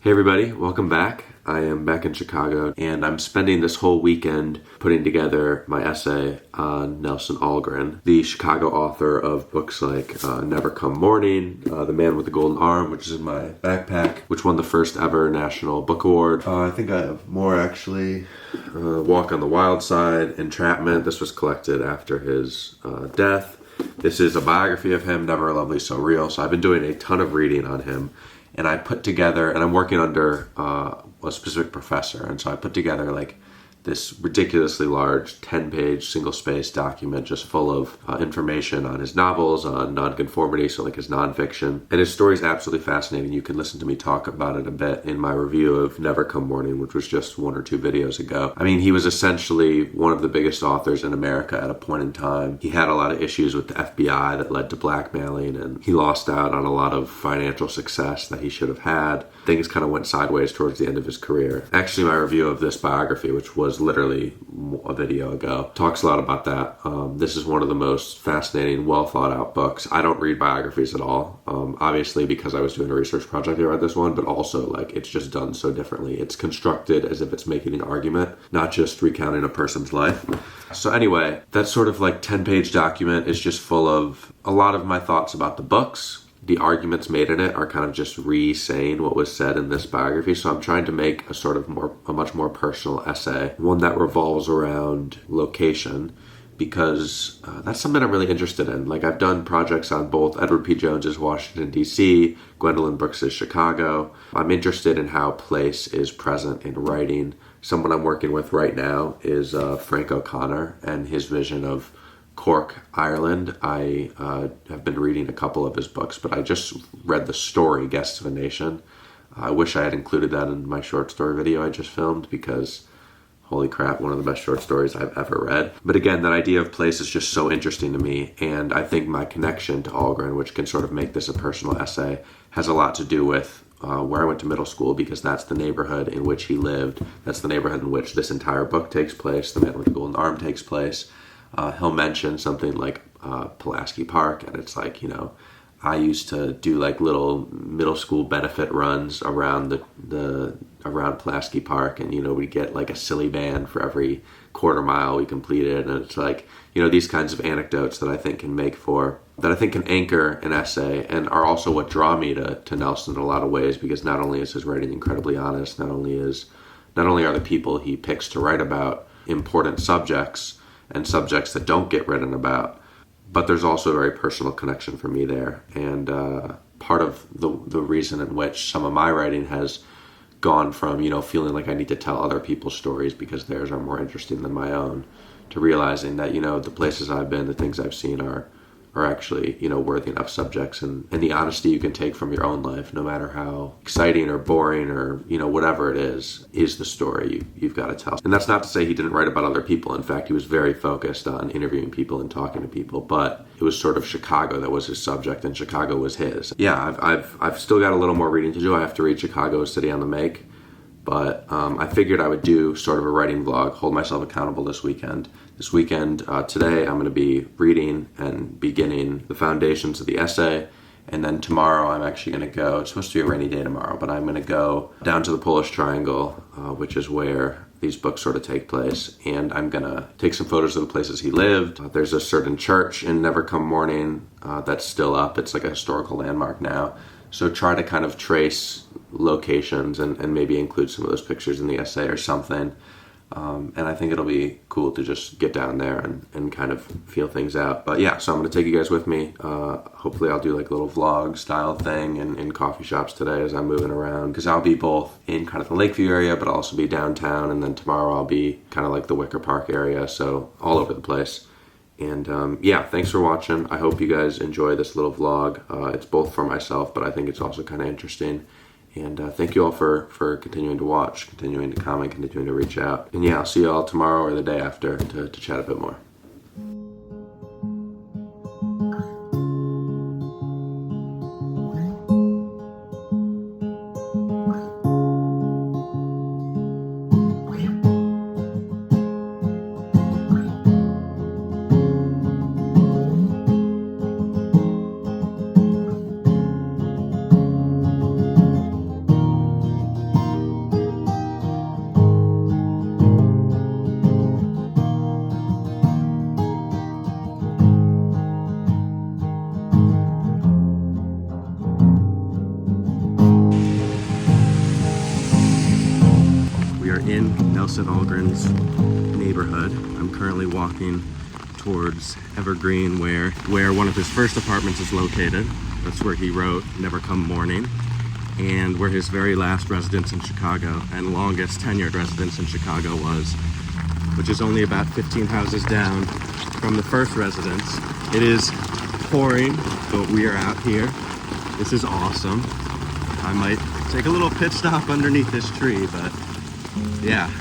Hey everybody, welcome back. I am back in Chicago and I'm spending this whole weekend putting together my essay on Nelson Algren, the Chicago author of books like Never Come Morning, The Man with the Golden Arm, which is in my backpack, which won the first ever National Book Award. I think I have more actually. Walk on the Wild Side, Entrapment. This was collected after his death. This is a biography of him, Never a Lovely So Real. So I've been doing a ton of reading on him. And I put together, and I'm working under a specific professor, and so I put together like this ridiculously large 10-page single-space document just full of information on his novels, on nonconformity, so like his nonfiction. And his story is absolutely fascinating. You can listen to me talk about it a bit in my review of Never Come Morning, which was just 1 or 2 videos ago. I mean, he was essentially one of the biggest authors in America at a point in time. He had a lot of issues with the FBI that led to blackmailing, and he lost out on a lot of financial success that he should have had. Things kind of went sideways towards the end of his career. Actually, my review of this biography, which was literally a video ago, talks a lot about that. This is one of the most fascinating, well thought out books. I don't read biographies at all. Obviously, because I was doing a research project, I read this one, but also like it's just done so differently. It's constructed as if it's making an argument, not just recounting a person's life. So anyway, that sort of like 10-page document is just full of a lot of my thoughts about the books. The arguments made in it are kind of just re-saying what was said in this biography. So I'm trying to make a much more personal essay, one that revolves around location, because that's something I'm really interested in. Like I've done projects on both Edward P. Jones's Washington, D.C., Gwendolyn Brooks's Chicago. I'm interested in how place is present in writing. Someone I'm working with right now is Frank O'Connor and his vision of Cork, Ireland. I have been reading a couple of his books, but I just read the story, Guests of a Nation. I wish I had included that in my short story video I just filmed because, holy crap, one of the best short stories I've ever read. But again, that idea of place is just so interesting to me, and I think my connection to Algren, which can sort of make this a personal essay, has a lot to do with where I went to middle school, because that's the neighborhood in which he lived. That's the neighborhood in which this entire book takes place. The Man with the Golden Arm takes place. He'll mention something like Pulaski Park, and it's like, you know, I used to do like little middle school benefit runs around around Pulaski Park, and you know, we get like a silly band for every quarter mile we completed, and it's like, you know, these kinds of anecdotes that I think can anchor an essay, and are also what draw me to Nelson in a lot of ways, because not only is his writing incredibly honest, not only are the people he picks to write about important subjects and subjects that don't get written about, but there's also a very personal connection for me there. And part of the reason in which some of my writing has gone from, you know, feeling like I need to tell other people's stories because theirs are more interesting than my own, to realizing that, you know, the places I've been, the things I've seen are actually, you know, worthy enough subjects, and the honesty you can take from your own life, no matter how exciting or boring or, you know, whatever it is the story you've got to tell. And that's not to say he didn't write about other people. In fact, he was very focused on interviewing people and talking to people, but it was sort of Chicago that was his subject, and Chicago was his. Yeah, I've still got a little more reading to do. I have to read Chicago, a City on the Make. But I figured I would do sort of a writing vlog, hold myself accountable this weekend. This weekend, today, I'm going to be reading and beginning the foundations of the essay. And then tomorrow, I'm actually going to go, it's supposed to be a rainy day tomorrow, but I'm going to go down to the Polish Triangle, which is where these books sort of take place. And I'm going to take some photos of the places he lived. There's a certain church in Never Come Morning that's still up. It's like a historical landmark now. So try to kind of trace locations and maybe include some of those pictures in the essay or something. And I think it'll be cool to just get down there and kind of feel things out. But yeah, so I'm going to take you guys with me. Hopefully I'll do like a little vlog style thing in coffee shops today as I'm moving around, because I'll be both in kind of the Lakeview area, but I'll also be downtown. And then tomorrow I'll be kind of like the Wicker Park area. So all over the place. And yeah, thanks for watching. I hope you guys enjoy this little vlog. It's both for myself, but I think it's also kind of interesting. And thank you all for continuing to watch, continuing to comment, continuing to reach out. And yeah, I'll see you all tomorrow or the day after to chat a bit more. in Nelson Algren's neighborhood. I'm currently walking towards Evergreen where one of his first apartments is located. That's where he wrote Never Come Morning, and where his very last residence in Chicago and longest tenured residence in Chicago was, which is only about 15 houses down from the first residence. It is pouring, but we are out here. This is awesome. I might take a little pit stop underneath this tree, but yeah.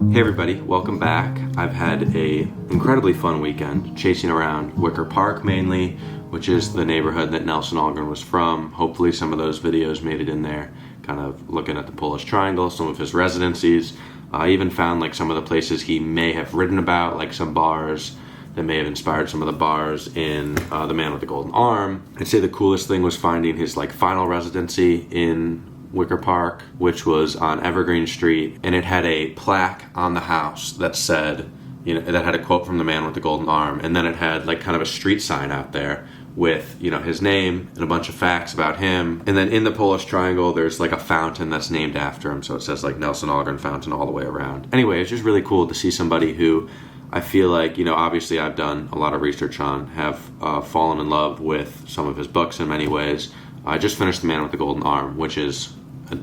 Hey everybody, welcome back. I've had a incredibly fun weekend chasing around Wicker Park mainly, which is the neighborhood that Nelson Algren was from. Hopefully some of those videos made it in there, kind of looking at the Polish Triangle, some of his residencies. I even found like some of the places he may have written about, like some bars that may have inspired some of the bars in The Man with the Golden Arm. I'd say the coolest thing was finding his like final residency in Wicker Park, which was on Evergreen Street, and it had a plaque on the house that said, that had a quote from The Man with the Golden Arm, and then it had like kind of a street sign out there with, his name and a bunch of facts about him. And then in the Polish Triangle, there's like a fountain that's named after him, so it says like Nelson Algren Fountain all the way around. Anyway, it's just really cool to see somebody who I feel like, obviously I've done a lot of research on, have fallen in love with some of his books in many ways. I just finished The Man with the Golden Arm, which is a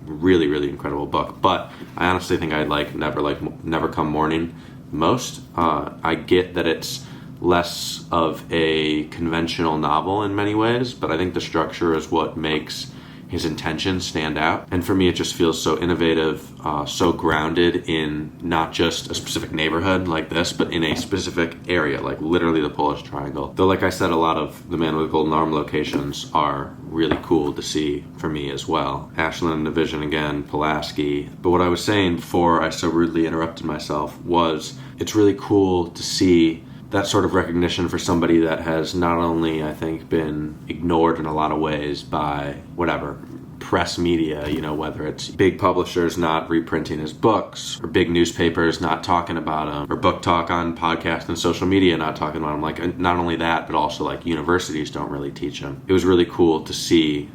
really, really incredible book. But I honestly think I like Never Come Morning most. I get that it's less of a conventional novel in many ways, but I think the structure is what makes his intentions stand out. And for me, it just feels so innovative, so grounded in not just a specific neighborhood like this, but in a specific area, like literally the Polish Triangle. Though, like I said, a lot of the Man with the Golden Arm locations are really cool to see for me as well. Ashland and Division again, Pulaski. But what I was saying before I so rudely interrupted myself was it's really cool to see that sort of recognition for somebody that has not only, I think, been ignored in a lot of ways by press media, whether it's big publishers not reprinting his books, or big newspapers not talking about him, or book talk on podcasts and social media not talking about him. Like, not only that, but also like universities don't really teach him. It was really cool to see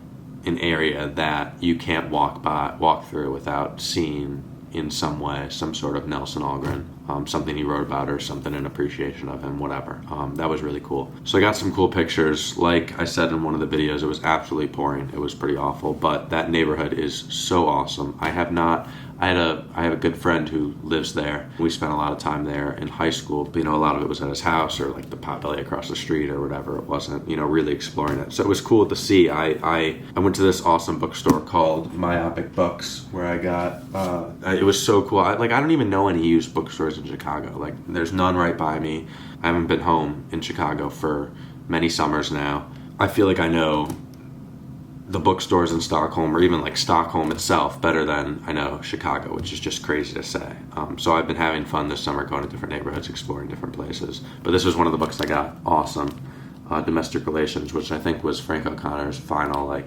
an area that you can't walk through without seeing in some way some sort of Nelson Algren, something he wrote about or something in appreciation of him, whatever. That was really cool. So I got some cool pictures. Like I said in one of the videos, it was absolutely pouring. It was pretty awful, but that neighborhood is so awesome. I have a good friend who lives there. We spent a lot of time there in high school, but a lot of it was at his house or like the Potbelly across the street or whatever. It wasn't, really exploring it. So it was cool to see. I went to this awesome bookstore called Myopic Books where I got, it was so cool. I don't even know any used bookstores in Chicago. Like, there's none right by me. I haven't been home in Chicago for many summers now. I feel like I know the bookstores in Stockholm, or even like Stockholm itself, better than I know Chicago, which is just crazy to say. So I've been having fun this summer going to different neighborhoods, exploring different places. But this was one of the books I got. Awesome. Domestic Relations, which I think was Frank O'Connor's final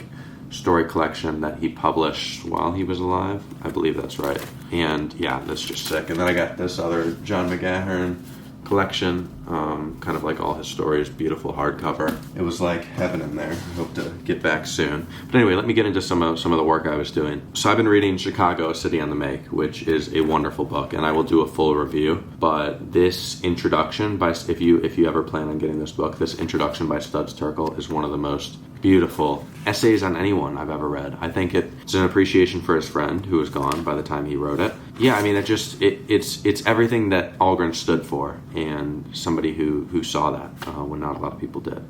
story collection that he published while he was alive. I believe that's right. And yeah, that's just sick. And then I got this other John McGahern collection, kind of like all his stories, beautiful hardcover. It was like heaven in there. I hope to get back soon. But anyway, let me get into some of the work I was doing. So I've been reading Chicago, A City on the Make, which is a wonderful book, and I will do a full review. But this introduction by, if you ever plan on getting this book, this introduction by Studs Terkel is one of the most beautiful essays on anyone I've ever read. I think it's an appreciation for his friend who was gone by the time he wrote it. Yeah, I mean, it's everything that Algren stood for, and somebody who saw that when not a lot of people did.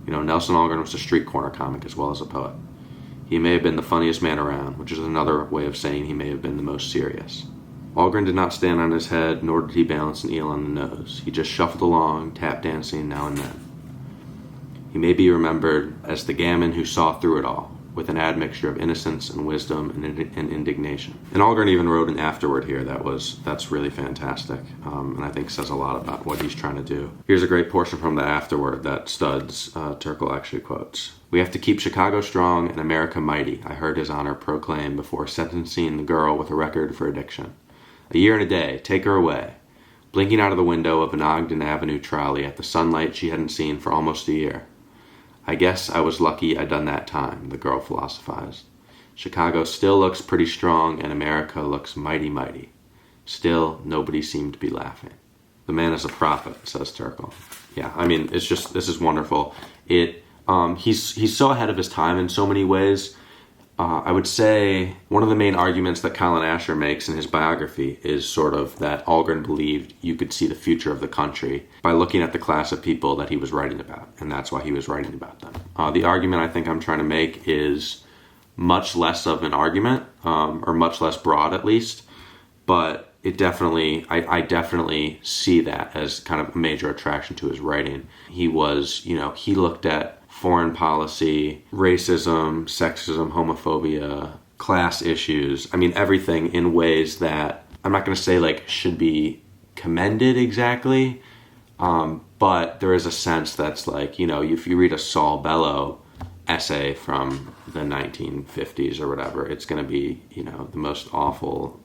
Nelson Algren was a street corner comic as well as a poet. He may have been the funniest man around, which is another way of saying he may have been the most serious. Algren did not stand on his head, nor did he balance an eel on the nose. He just shuffled along, tap dancing now and then. He may be remembered as the gamin who saw through it all, with an admixture of innocence and wisdom and indignation. And Algren even wrote an afterword here that's really fantastic, and I think says a lot about what he's trying to do. Here's a great portion from the afterword that Studs Terkel actually quotes. "We have to keep Chicago strong and America mighty," I heard His Honor proclaim before sentencing the girl with a record for addiction. "A year and a day, take her away." Blinking out of the window of an Ogden Avenue trolley at the sunlight she hadn't seen for almost a year. "I guess I was lucky I done that time," the girl philosophized. "Chicago still looks pretty strong and America looks mighty mighty. Still, nobody seemed to be laughing." The man is a prophet, says Terkel. Yeah, I mean, this is wonderful. He's so ahead of his time in so many ways. I would say one of the main arguments that Colin Asher makes in his biography is sort of that Algren believed you could see the future of the country by looking at the class of people that he was writing about, and that's why he was writing about them. The argument I think I'm trying to make is much less of an argument, or much less broad at least, but it definitely, I definitely see that as kind of a major attraction to his writing. He looked at foreign policy, racism, sexism, homophobia, class issues. I mean, everything in ways that I'm not going to say like should be commended exactly, but there is a sense that's like, if you read a Saul Bellow essay from the 1950s or whatever, it's going to be, the most awful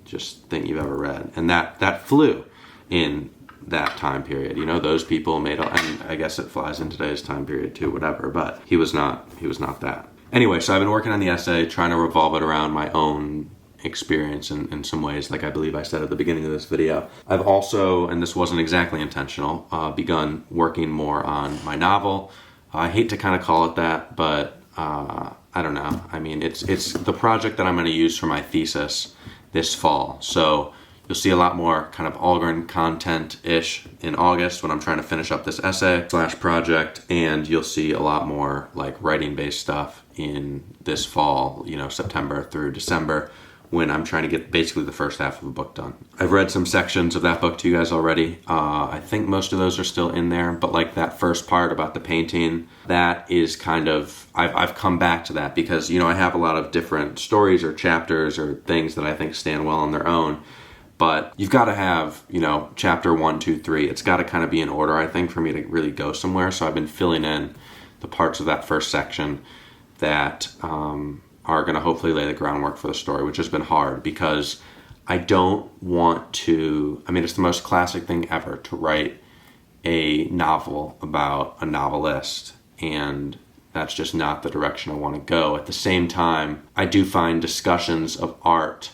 just thing you've ever read. And that flew in that time period. Those people made, and I guess it flies in today's time period too, whatever, but he was not that. Anyway, so I've been working on the essay, trying to revolve it around my own experience in some ways, like I believe I said at the beginning of this video. I've also, and this wasn't exactly intentional, begun working more on my novel. I hate to kind of call it that, but I don't know. I mean, it's the project that I'm going to use for my thesis this fall. So you'll see a lot more kind of Algren content-ish in August when I'm trying to finish up this essay/project, and you'll see a lot more like writing-based stuff in this fall, September through December, when I'm trying to get basically the first half of a book done. I've read some sections of that book to you guys already. I think most of those are still in there, but like that first part about the painting, that is kind of, I've come back to that because, I have a lot of different stories or chapters or things that I think stand well on their own. But you've got to have, chapter 1, 2, 3. It's got to kind of be in order, I think, for me to really go somewhere. So I've been filling in the parts of that first section that are going to hopefully lay the groundwork for the story, which has been hard because I don't want to, it's the most classic thing ever to write a novel about a novelist, and that's just not the direction I want to go. At the same time, I do find discussions of art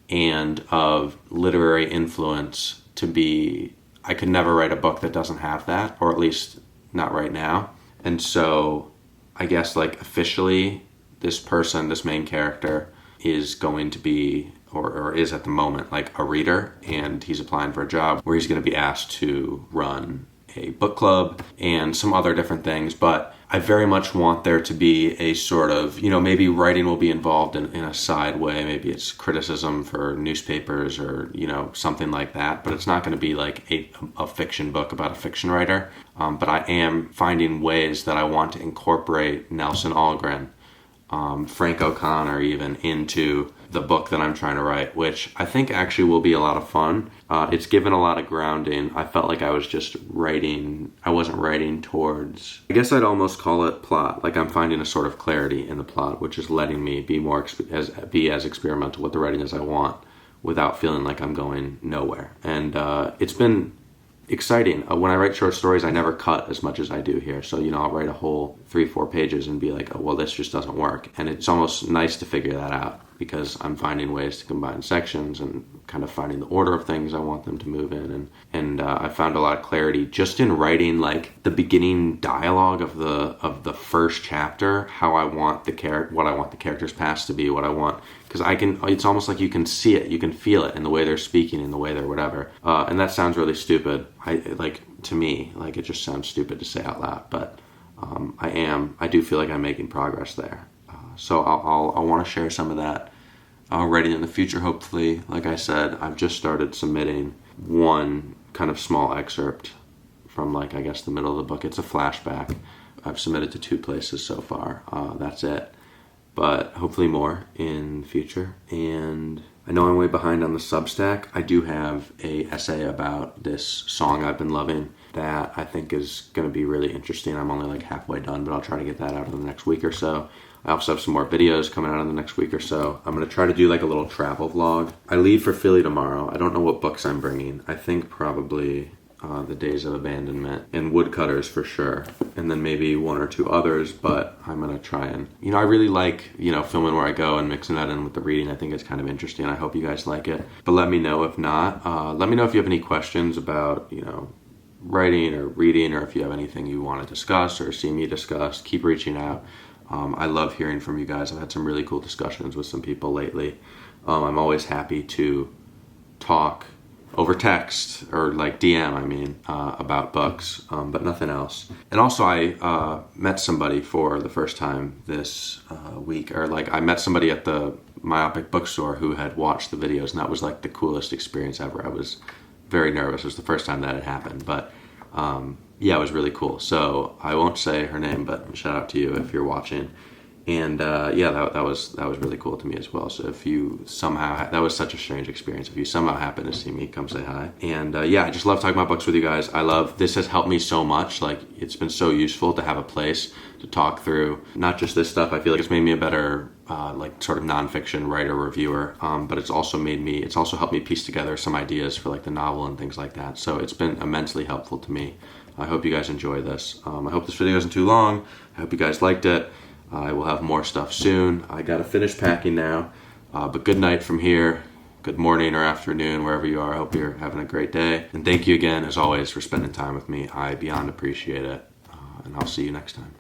and of literary influence to be, I could never write a book that doesn't have that, or at least not right now. And so I guess like officially this main character is going to be, or is at the moment, like a reader, and he's applying for a job where he's going to be asked to run a book club and some other different things. But I very much want there to be a sort of, maybe writing will be involved in a side way. Maybe it's criticism for newspapers or, something like that. But it's not going to be like a fiction book about a fiction writer. But I am finding ways that I want to incorporate Nelson Algren, Frank O'Connor even, into the book that I'm trying to write, which I think actually will be a lot of fun. It's given a lot of grounding. I felt like I was just writing, I wasn't writing towards, I guess I'd almost call it plot. Like I'm finding a sort of clarity in the plot, which is letting me be as experimental with the writing as I want without feeling like I'm going nowhere. And it's been exciting. When I write short stories, I never cut as much as I do here. So, I'll write a whole 3-4 pages and be like, oh, well, this just doesn't work. And it's almost nice to figure that out because I'm finding ways to combine sections and kind of finding the order of things I want them to move in. And I found a lot of clarity just in writing like the beginning dialogue of the first chapter, how I want what I want the character's past to be, what I want. Because it's almost like you can see it, you can feel it in the way they're speaking, in the way they're whatever. And that sounds really stupid. To me, it just sounds stupid to say out loud, but I do feel like I'm making progress there. So I'll want to share some of that already in the future, hopefully. Like I said, I've just started submitting one kind of small excerpt from I guess the middle of the book. It's a flashback. I've submitted to 2 places so far. That's it. but hopefully more in the future. And I know I'm way behind on the Substack. I do have a essay about this song I've been loving that I think is going to be really interesting. I'm only like halfway done, but I'll try to get that out in the next week or so. I also have some more videos coming out in the next week or so. I'm going to try to do like a little travel vlog. I leave for Philly tomorrow. I don't know what books I'm bringing. I think probably The Days of Abandonment and Woodcutters for sure, and then maybe one or two others, but I'm gonna try and, I really like, filming where I go and mixing that in with the reading. I think it's kind of interesting. I hope you guys like it, but let me know if not. Let me know if you have any questions about, writing or reading, or if you have anything you want to discuss or see me discuss. Keep reaching out. I love hearing from you guys. I've had some really cool discussions with some people lately. I'm always happy to talk over text or like DM, about books, but nothing else. And also I met somebody for the first time this week, or like I met somebody at the Myopic bookstore who had watched the videos, and that was like the coolest experience ever. I was very nervous. It was the first time that had happened, but yeah, it was really cool. So I won't say her name, but shout out to you if you're watching. And yeah, that was really cool to me as well. So if you somehow, that was such a strange experience. If you somehow happen to see me, come say hi. And yeah, I just love talking about books with you guys. This has helped me so much. Like, it's been so useful to have a place to talk through not just this stuff. I feel like it's made me a better like sort of nonfiction writer reviewer, but it's also helped me piece together some ideas for like the novel and things like that. So it's been immensely helpful to me. I hope you guys enjoy this. I hope this video isn't too long. I hope you guys liked it. I will have more stuff soon. I gotta finish packing now, but good night from here. Good morning or afternoon, wherever you are. I hope you're having a great day. And thank you again, as always, for spending time with me. I beyond appreciate it. And I'll see you next time.